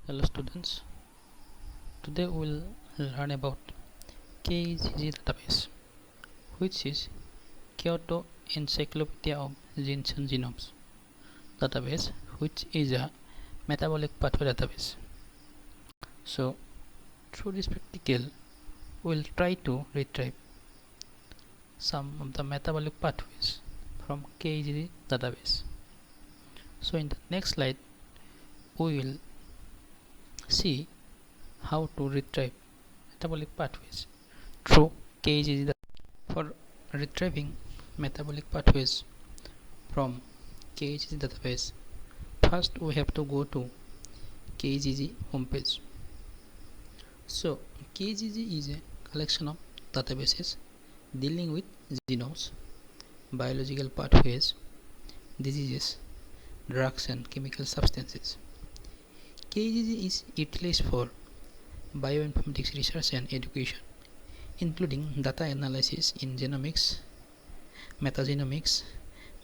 Hello students, today we will learn about KGG database, which is Kyoto Encyclopedia of Genes and Genomes database, which is a metabolic pathway database. So through this practical, we will try to retrieve some of the metabolic pathways from KGG database. So in the next slide, we will see how to retrieve metabolic pathways through KGG. For retrieving metabolic pathways from KGG database, first we have to go to KGG homepage. So KGG is a collection of databases dealing with genomes, biological pathways, diseases, drugs and chemical substances. KGG is utilized for bioinformatics research and education, including data analysis in genomics, metagenomics,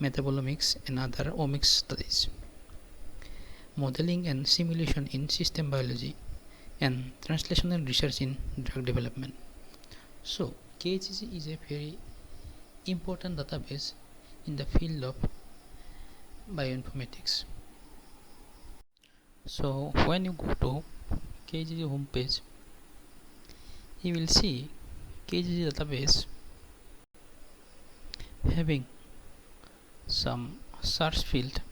metabolomics and other omics studies, modeling and simulation in system biology, and translational research in drug development. So KGG is a very important database in the field of bioinformatics. So when you go to KGG homepage, you will see KGG database having some search field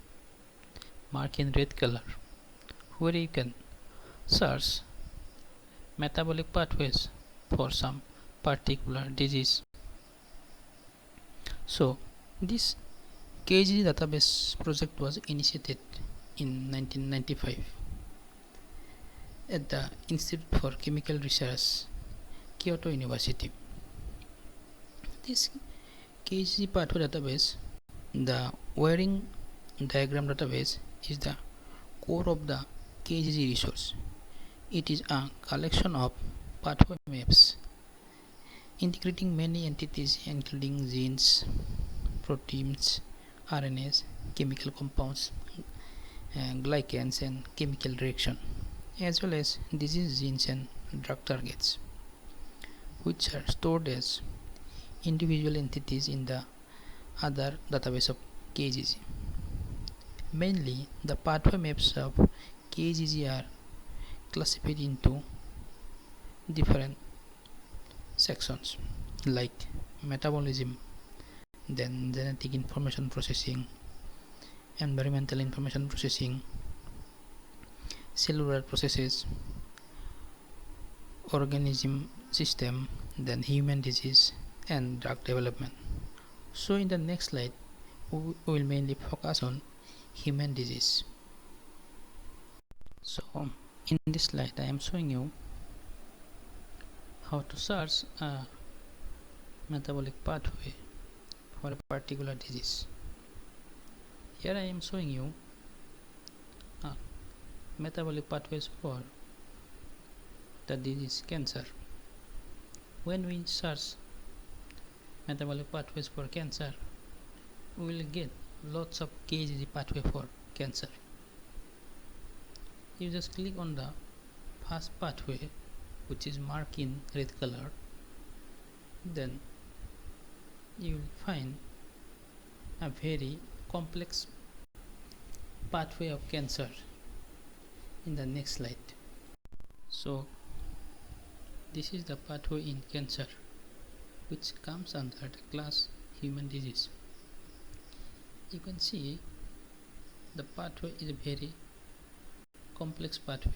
marked in red color, where you can search metabolic pathways for some particular disease. So this KGG database project was initiated in 1995 at the Institute for Chemical Research, Kyoto University. This KGG pathway database, the wiring diagram database, is the core of the KGG resource. It is a collection of pathway maps integrating many entities including genes, proteins, RNAs, chemical compounds, glycans and chemical reaction, as well as disease genes and drug targets, which are stored as individual entities in the other database of KGG. Mainly, the pathway maps of KGG are classified into different sections like metabolism, then genetic information processing, environmental information processing, cellular processes, organism system, then human disease and drug development. So in the next slide, we will mainly focus on human disease. So in this slide, I am showing you how to search a metabolic pathway for a particular disease. Here I am showing you metabolic pathways for the disease cancer. When we search metabolic pathways for cancer, we will get lots of KGG pathway for cancer. You just click on the first pathway, which is marked in red color, then you will find a very complex pathway of cancer in the next slide. So this is the pathway in cancer, which comes under the class human disease. You can see the pathway is a very complex pathway,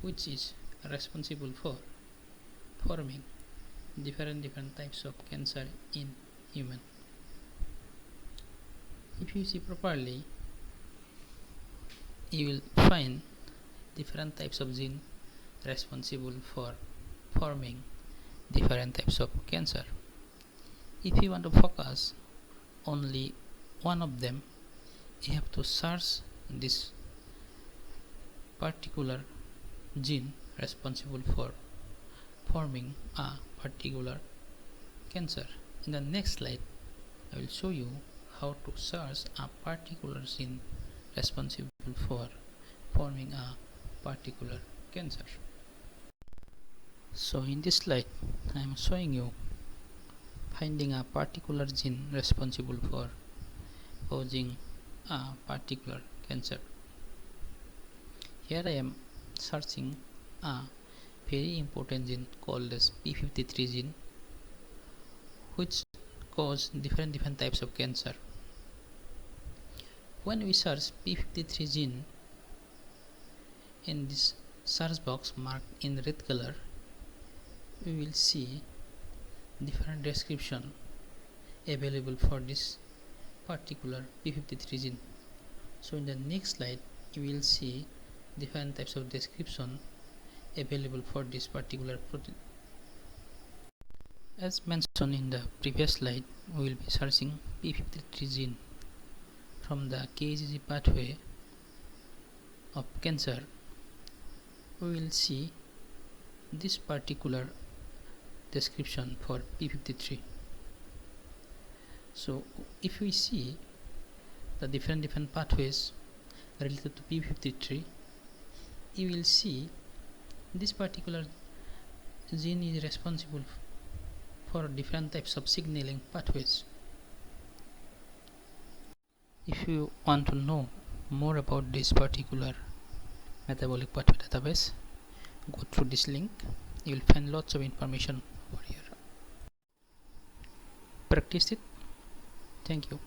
which is responsible for forming different types of cancer in human. If you see properly, you will find different types of gene responsible for forming different types of cancer. If you want to focus only one of them, you have to search this particular gene responsible for forming a particular cancer. In the next slide, I will show you how to search a particular gene responsible for forming a particular cancer. So in this slide I am showing you finding a particular gene responsible for causing a particular cancer. Here I am searching a very important gene called as p53 gene, which cause different types of cancer. When we search p53 gene in this search box marked in red color, we will see different description available for this particular p53 gene. So in the next slide you will see different types of description available for this particular protein. As mentioned in the previous slide, we will be searching p53 gene from the KGG pathway of cancer. We will see this particular description for p53. So if we see the different pathways related to p53, you will see this particular gene is responsible for different types of signaling pathways. If you want to know more about this particular metabolic pathway database, go through this link. You will find lots of information over here. Practice it. Thank you.